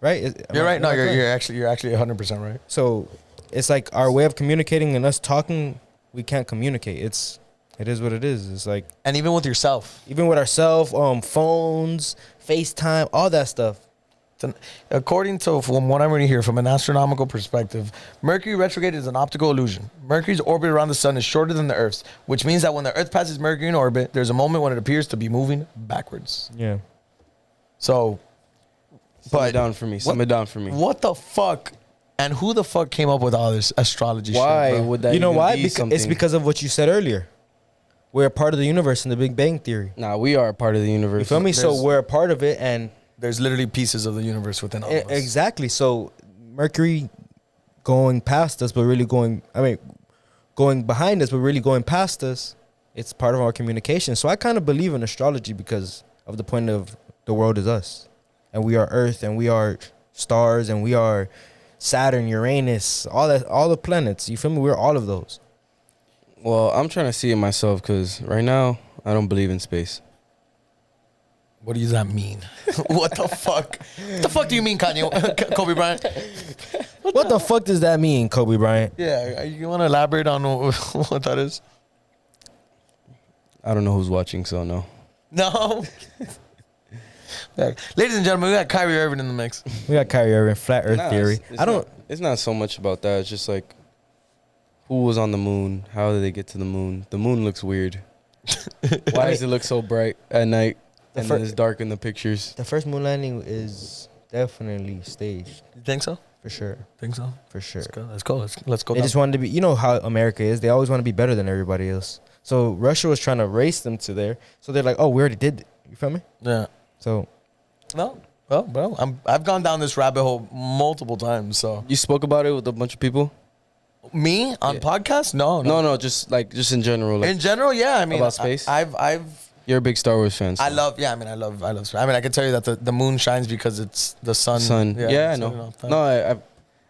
right? You're right. No, am I correct? you're actually 100% right. So it's like our way of communicating and us talking, we can't communicate. It is what it is. It's like, And even with yourself. even with ourselves, phones, FaceTime, all that stuff. According to from what I'm reading here, from an astronomical perspective, Mercury retrograde is an optical illusion. Mercury's orbit around the sun is shorter than the Earth's, which means that when the Earth passes Mercury in orbit, there's a moment when it appears to be moving backwards. Yeah. So, Sum it down for me. Sum it down for me. what the fuck? And who the fuck came up with all this astrology Why shit, bro? would that You know even why? be It's something? because of what you said earlier. We're a part of the universe in the Big Bang Theory. Nah, we are a part of the universe. You feel me? So There's- we're a part of it, and There's literally pieces of the universe within all of us. exactly. So Mercury going past us, but really going behind us, but really going past us. It's part of our communication. So I kind of believe in astrology because of the point of the world is us, and we are Earth, and we are stars, and we are Saturn, Uranus, all the planets. You feel me? We're all of those. Well, I'm trying to see it myself because right now I don't believe in space. What does that mean? What the fuck? What the fuck do you mean, Kanye? Kobe Bryant? What the fuck does that mean, Kobe Bryant? Yeah, you want to elaborate on what that is? I don't know who's watching, so no. No. Yeah. Ladies and gentlemen, we got Kyrie Irving in the mix. We got Kyrie Irving, flat Earth Nah, theory. it's It's not so much about that. It's just like, who was on the moon? How did they get to the moon? The moon looks weird. Why does it look so bright at night and then it's dark in the pictures? The first moon landing is definitely staged, You think so? for sure, Think so? for sure. Let's go. Let's go. They just wanted to be, you know how America is. They always want to be better than everybody else. So Russia was trying to race them to there. So they're like, oh, we already did it. You feel me? Yeah. So No. Well, bro, I've gone down this rabbit hole multiple times. So You spoke about it with a bunch of people? me on Yeah. podcasts? No. No, just in general. Like, In general, yeah. I mean, About space? I've you're a big Star Wars fan. So. I love. Yeah, I mean, I love. I mean, I can tell you that the moon shines because it's the sun. Sun. Yeah, I so, know. No,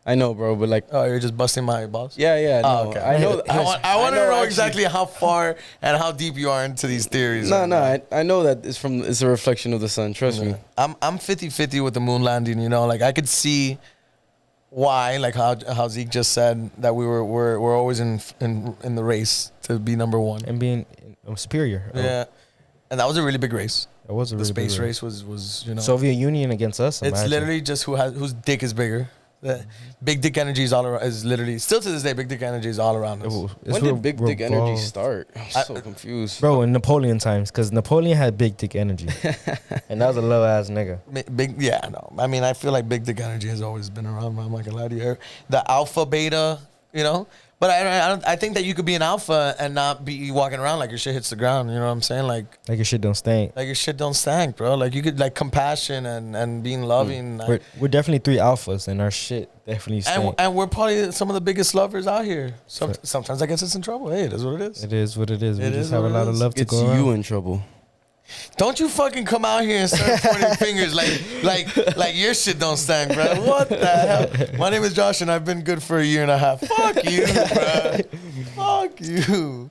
I know, bro. But like, Oh, you're just busting my balls. yeah. No, Oh, okay. I know. I want to know actually- exactly how far and how deep you are into these theories. No. I know that it's a reflection of the sun. Trust me. I'm 50-50 with the moon landing. You know, like I could see why, like how Zeke just said that we're always in the race to be number one. and being superior. Yeah, and that was a really big race. It was a The really big space race was you know. Soviet Union against us. It's imagine. literally just whose dick is bigger. Big dick energy is all around. Is literally still to this day. Big dick energy is all around us. When did Big Dick Energy start? I'm so confused. Bro, in Napoleon times, because Napoleon had big dick energy, and that was a low ass nigga. Big, yeah, no. I mean, I feel like big dick energy has always been around. I'm not gonna lie to you. The alpha, beta, you know. But I think that you could be an alpha and not be walking around like your shit hits the ground. You know what I'm saying? Like Like your shit don't stink. your shit don't stank, bro. Like you could like compassion and being loving. We're definitely three alphas, and our shit definitely stink. And we're probably some of the biggest lovers out here. Sometimes I guess it's in trouble. Hey, it is what it is. It is what it is. We It just is have a what it lot of is. love to It's go around. you in trouble. Don't you fucking come out here and start pointing fingers like your shit don't stank, bro. What the hell? My name is Josh and I've been good for a year and a half. Fuck you, bro. Fuck you.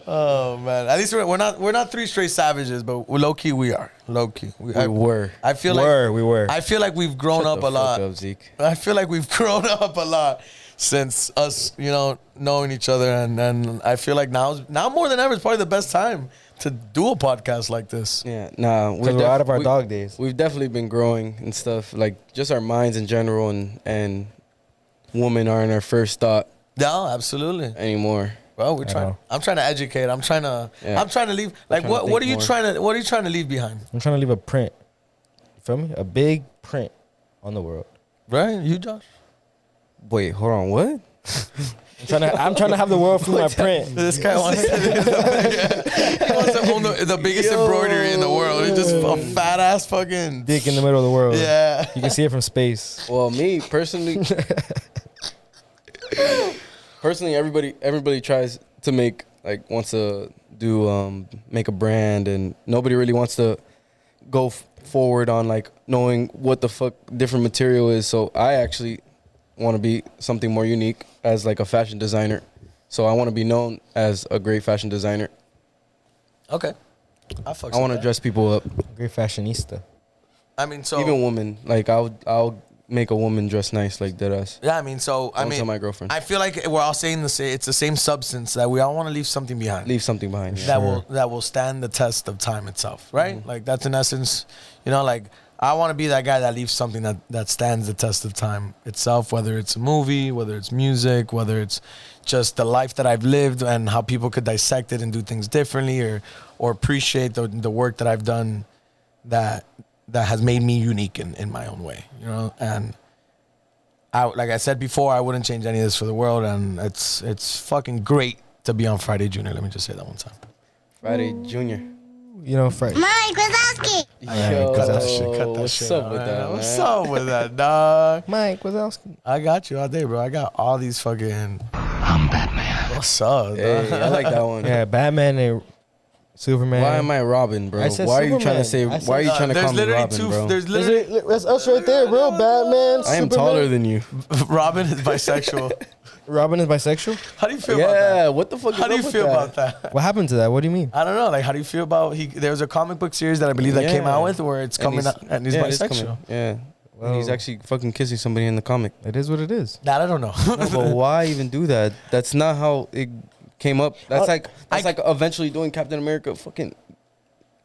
Oh man. At least we're not three straight savages, but low key we are. Low key. We were. I feel We were. I feel like we've grown Shut up the a lot. fuck up, Zeke. I feel like we've grown up a lot since us, you know, knowing each other, and I feel like now more than ever is probably the best time to do a podcast like this. Yeah, nah. Because we're out of our dog days. We've definitely been growing and stuff. Like just our minds in general, and women aren't our first thought No, absolutely. anymore. Well, we're I trying. know. I'm trying to educate. I'm trying to leave. Like, trying to what think are you more. what are you trying to leave behind? I'm trying to leave a print. You feel me? A big print on the world. Right, you, Josh? Wait, hold on. What? I'm trying to have the world through my print. This guy wants to, he wants to own the biggest embroidery in the world. It's just a fat ass fucking Dick in the middle of the world. Yeah. You can see it from space. Well, me personally, everybody tries to wants to do make a brand, and nobody really wants to go forward on like knowing what the fuck different material is. So I actually want to be something more unique as like a fashion designer. So I want to be known as a great fashion designer. Okay. I want to dress people up. Great fashionista. I mean, so Even women. Like I'll make a woman dress nice like that ass. yeah, I mean, so I Don't mean, tell my girlfriend. I feel like we're all saying the same. It's the same substance that we all want to leave something behind. Leave something behind. Yeah. That will stand the test of time itself, right? Like that's in essence, like I want to be that guy that leaves something that stands the test of time itself, whether it's a movie, whether it's music, whether it's just the life that I've lived and how people could dissect it and do things differently or appreciate the work that I've done that has made me unique in my own way, and like I said before, I wouldn't change any of this for the world, and it's fucking great to be on Friday Junior. Let me just say that one time. Friday Junior. Friday. Mike Wazowski. Yo, cut that shit. Cut that what's shit. up with that, man? What's up with that, dog? Mike Wazowski. I got you all day, bro. I got all these fucking. I'm Batman. What's up, dog? Hey, I like that one. Yeah, Batman and Superman. Why am I Robin, bro? I said Why are you Superman. trying to say? I said- Why are you trying to There's call me literally Robin, bro? There's literally That's us right there, bro. Batman. I am Superman. taller than you. Robin is bisexual. Robin is bisexual. How do you feel about that? Yeah, what the fuck? How do you feel about that? What happened to that? What do you mean? I don't know. Like, how do you feel about There's a comic book series that I believe that came out with where it's coming out and he's yeah, it is bisexual. coming. Yeah. Well- He's actually fucking kissing somebody in the comic. It is what it is. That I don't know. No, but why even do that? That's not how it came up. That's like eventually doing Captain America fucking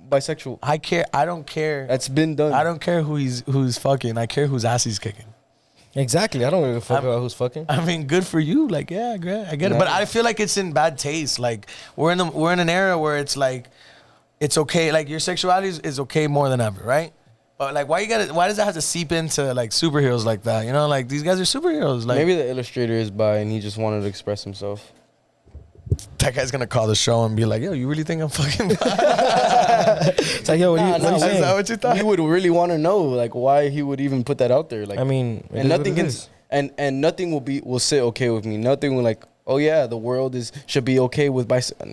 bisexual. I don't care. That's been done. I don't care who's fucking. I care whose ass he's kicking. Exactly. I don't give a fuck about who's fucking. I mean, good for you. Like, yeah, great. I get it. But I feel like it's in bad taste. Like, we're in an era where it's like, it's okay. Like, your sexuality is okay more than ever, right? But like, why does that have to seep into like superheroes like that? Like these guys are superheroes. Like, Maybe the illustrator is bi and he just wanted to express himself. that guy's gonna call the show and be like, "Yo, you really think I'm fucking?" It's like, yo, what are you Is saying? that what you thought? You would really want to know like why he would even put that out there. Like, I mean, it and is nothing what it can, is. and nothing will sit okay with me. Nothing will like, oh yeah, the world should be okay with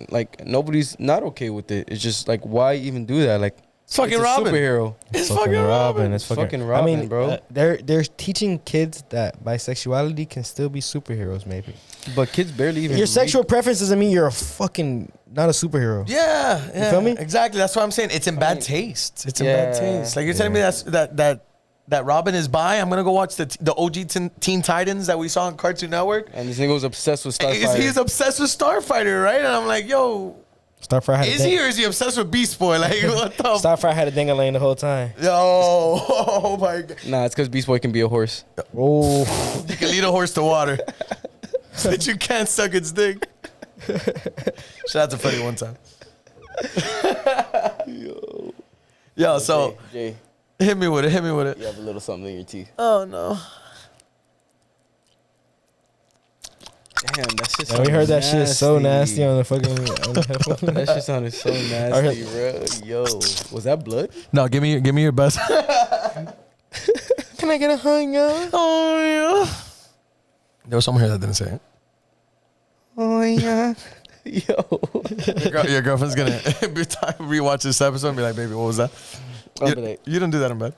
like nobody's not okay with it. It's just like, why even do that? Like, It's fucking it's a Robin. superhero. It's fucking Robin. It's Fucking I Robin, mean, bro. They're teaching kids that bisexuality can still be superheroes. Maybe But kids barely even your read. sexual preference doesn't mean you're a fucking not a superhero. Yeah, You feel me? Exactly. That's what I'm saying. It's in bad taste. It's in bad Yeah. taste. Like, you're telling me that Robin is bi. I'm gonna go watch the OG Teen Titans that we saw on Cartoon Network. And this nigga was obsessed with Starfire. He's obsessed with Starfighter, right? And I'm like, yo, Starfire had is he or is he obsessed with Beast Boy? Like, what the? Starfire had a ding-a-ling the whole time. Yo, oh my god. Nah, it's because Beast Boy can be a horse. Oh, You can lead a horse to water, but you can't suck its dick. Shout out to Freddie one time. Yo, so Jay, hit me with it. you have a little something in your teeth. Oh no. Damn, that shit. yeah, we heard that shit so nasty on the fucking. That shit sounded so nasty, bro. Yo, was that blood? No, give me your best. Can I get a hanger? Oh yeah. There was someone here that didn't say it. Oh yeah. Yo. Your girlfriend's gonna every time rewatch this episode and be like, "Baby, what was that?" I'll be like, You didn't do that in bed.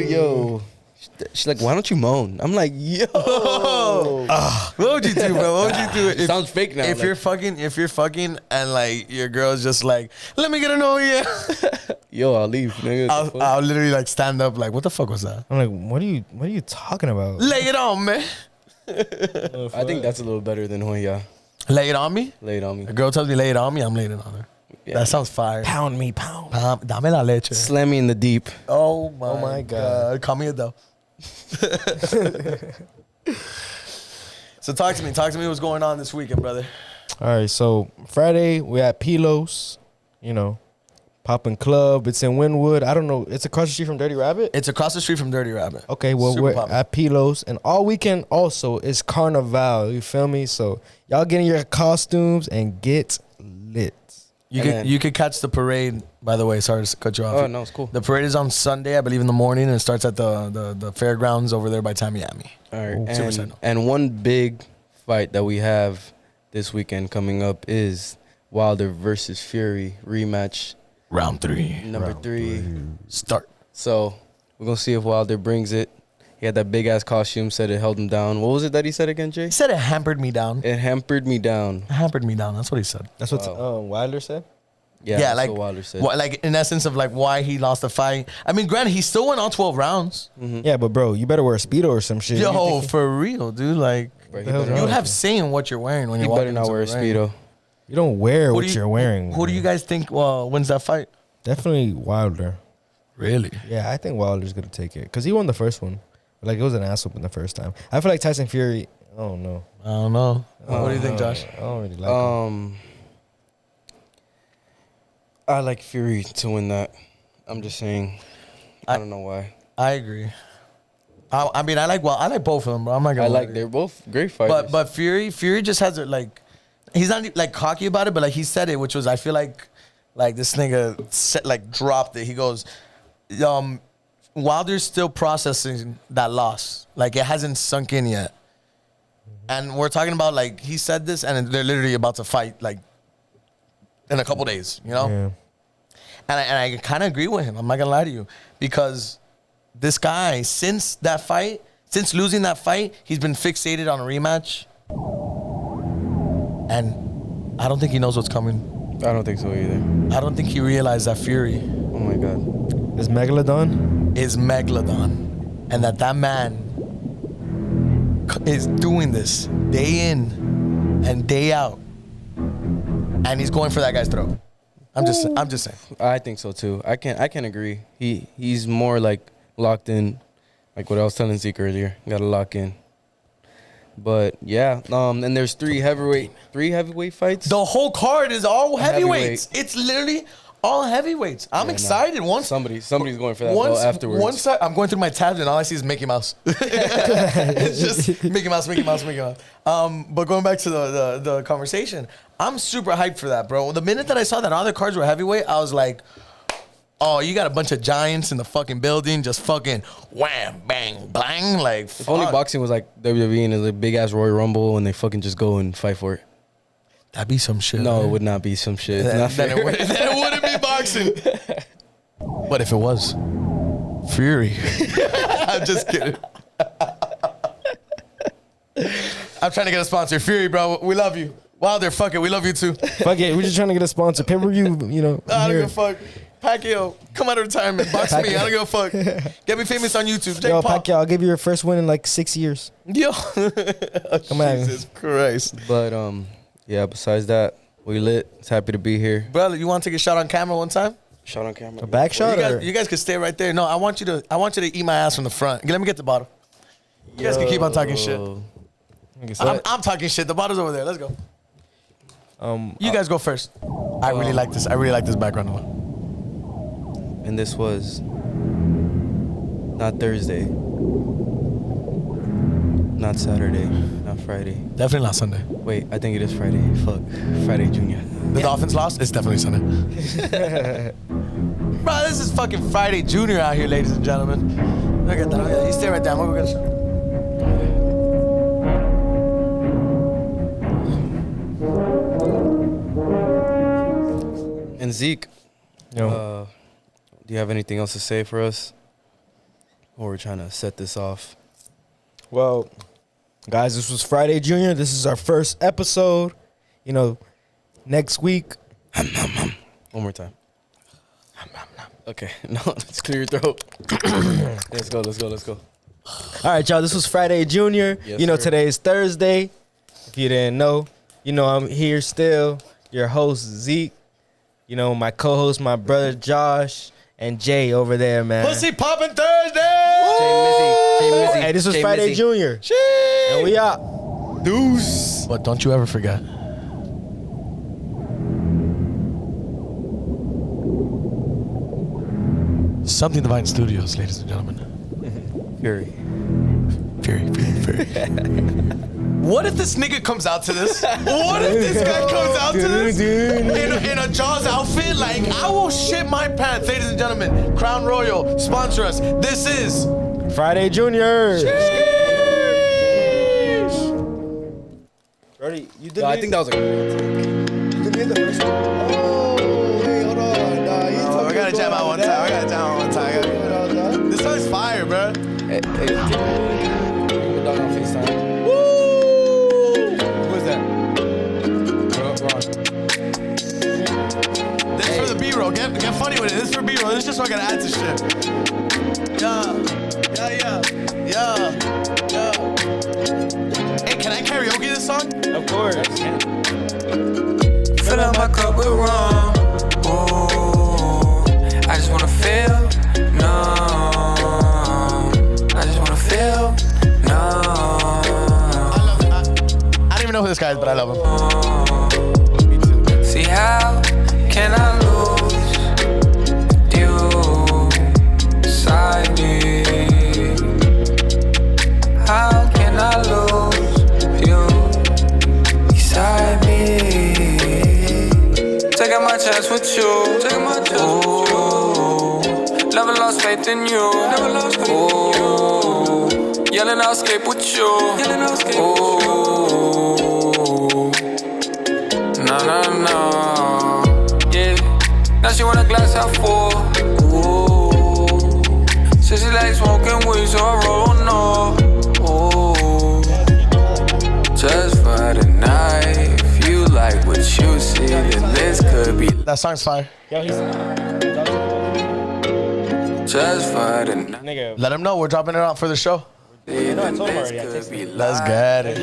Yo. She's like, why don't you moan? I'm like, yo. What would you do, bro? What would you do It sounds fake now. if like, you're fucking and like your girl's just like, let me get to know you. yo, I'll leave, nigga. I'll literally like stand up like, what the fuck was that? I'm like, what are you talking about? Lay it on, man. I think that's a little better than Hoya. Lay it on me. Lay it on me. A girl tells me lay it on me, I'm laying it on her. Yeah. That sounds fire. Pound me, pound. Dame la leche. Slam me in the deep. Oh my my God. god. Call me a dough. So talk to me what's going on this weekend, brother. All right, so Friday we at Pilos, popping club. It's in Wynwood. I don't know. It's across the street from Dirty Rabbit. It's across the street from Dirty Rabbit. Okay, well Super we're poppin'. at Pilos, and all weekend also is Carnival. You feel me? So y'all get in your costumes and get lit. You could catch the parade, by the way. Sorry to cut you off. Oh, no, it's cool. The parade is on Sunday, I believe, in the morning, and it starts at the fairgrounds over there by Tamiami. All right. Super excited. And one big fight that we have this weekend coming up is Wilder versus Fury rematch. Round 3. Number 3. Start. So we're going to see if Wilder brings it. He had that big ass costume. Said it held him down. What was it that he said again, Jay? He said it hampered me down. It hampered me down. Hampered me down. That's what he said. That's what Wilder said. Yeah, Yeah, that's like what Wilder said. what, like in essence of like why he lost the fight. I mean, granted, he still went all 12 rounds. Yeah, but bro, you better wear a Speedo or some shit. Yo, for real, dude. Like, Bro, he the hell's better, wrong you with have you? say in what you're wearing when he you're better walking not into wear a the ring. Speedo. You don't wear what do you- you're wearing. Who do you guys think wins that fight? Definitely Wilder. Really? Yeah, I think Wilder's gonna take it because he won the first one. Like it was an ass whooping the first time. I feel like Tyson Fury. I don't know. I don't know. What do you think, Josh? I don't really like him. I like Fury to win that. I'm just saying. I don't know why. I agree. I mean, I like both of them, bro. I'm not gonna. I lie like to you. they're both great fighters. But Fury just has it like, he's not like cocky about it, but like he said it, which was I feel like this nigga dropped it. He goes, Wilder's still processing that loss. Like it hasn't sunk in yet. And we're talking about like he said this, and they're literally about to fight like in a couple days, you know. Yeah. And I kind of agree with him. I'm not gonna lie to you, because this guy, since losing that fight, he's been fixated on a rematch, and I don't think he knows what's coming. I don't think so either. I don't think he realized that Fury Oh my god. Is Megalodon? is Megalodon, and that man is doing this day in and day out, and he's going for that guy's throat. I'm just saying. I think so too. I can agree. He's more like locked in, like what I was telling Zeke earlier. Got to lock in. But yeah, and there's three heavyweight fights. The whole card is all heavyweights. Heavyweight. It's literally all heavyweights. I'm Yeah, excited. Somebody's going for that belt afterwards. Once I'm going through my tabs and all I see is Mickey Mouse. It's just Mickey Mouse. But going back to the conversation, I'm super hyped for that, bro. The minute that I saw that all the cards were heavyweight, I was like, oh, you got a bunch of giants in the fucking building, just fucking wham, bang, bang. Like, If only boxing was like WWE and a big ass Royal Rumble and they fucking just go and fight for it. That'd be some shit. No, man. it would not be some shit. It's not Then fair. it wouldn't be boxing. But if it was, Fury. I'm just kidding. I'm trying to get a sponsor. Fury, bro, we love you. Wilder, fuck it, we love you too. Fuck it, we're just trying to get a sponsor. Pay-per-view, you know. I don't here. give a fuck. Pacquiao, come out of retirement. Box me. I don't give a fuck. Get me famous on YouTube. Jake Yo, Paul. Pacquiao, I'll give you your first win in like 6 years. Yo. Come on. Jesus Christ. But yeah. Besides that, we lit. It's happy to be here. Brother, you want to take a shot on camera one time? Shot on camera. A back shot or? You guys could stay right there. No, I want you to eat my ass from the front. Let me get the bottle. You guys can keep on talking shit. I'm talking shit. The bottle's over there. Let's go. You guys go first. I really like this. I really like this background a lot. And this was not Thursday, not Saturday, not Friday. Definitely not Sunday. Wait, I think it is Friday. Fuck. Friday Junior. The Dolphins lost. It's definitely Sunday. Bro, this is fucking Friday Junior out here, ladies and gentlemen. Look at that. You stay right there. We're gonna. And Zeke, Yo. do you have anything else to say for us? Or we're trying to set this off? Well, guys, this was Friday Junior. This is our first episode. You know, next week. One more time. Okay, no, let's clear your throat. Let's go. All right, y'all. This was Friday Junior. Yes, you know, sir. today is Thursday. If you didn't know, you know I'm here still. Your host Zeke. You know my co-host, my brother Josh, and Jay over there, man. Pussy popping Thursday. Jay Mizzy. Hey, this was Jay Friday Mizzy. Junior, and we out. Deuce. But don't you ever forget. Something Divine Studios, ladies and gentlemen. Fury. Fury. What if this nigga comes out to this? What if this guy comes out to this in a Jaws outfit? Like, I will shit my pants, ladies and gentlemen. Crown Royal, sponsor us. This is Friday Junior. Brody, you did. No, I think that was a you did the first one. Oh, wait, hold on. Nah, I gotta jam out one time. This song's fire, bro. Hey, your dog on FaceTime. Who is that? This is for the B-roll. Get funny with it. This is for B-roll. This is just so I can add to shit. Yeah. Hey, can I karaoke this song? Of course. Fill up my cup with rum. Ooh, I just wanna feel numb. I just wanna feel numb. I don't even know who this guy is, but I love him. See how can I lose you beside me? How can I lose you beside me? Taking my chance with you. Ooh, never lost faith in you. Ooh, yelling I'll escape with you. Ooh, no. Yeah, now she want a glass half full. Ooh, says she like smoking weed, so I roll no. Ooh, just for the night. If you like what you see, then this could be That song's fire. Yo, he's just for the night. nigga. Let him know we're dropping it out for the show. You know I told him already. I Could texted be him. Let's get it.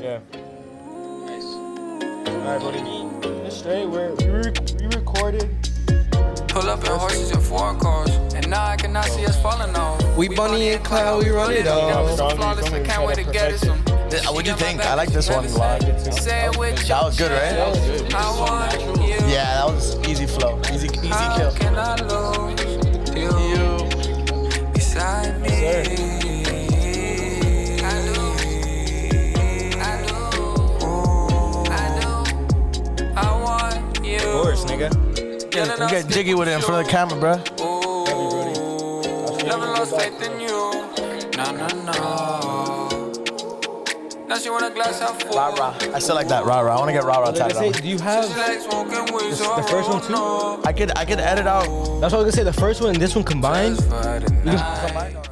Yeah. Nice. Alright, buddy. It's straight. We recorded. Pull up in horses and four cars, and now I cannot see us falling off. We bunny and cloud, we run it all. Flawless, I can't wait to get it some. What'd you think? I like this one a lot. Say it with That was good, right? I want you. Yeah, that was easy flow. Easy How kill. can I lose you beside me? I do. I want you. Of course, nigga. You get jiggy with it in front of the camera, bro. Never lost faith in you. No. Now she want a glass half full. Rah-rah. I still like that. Rah-rah. I want to get rah-rah Like I tatted say, on. do you have She like smoking weed, so the first one too? I could edit out. That's what I was gonna say. The first one and this one combined. for the night.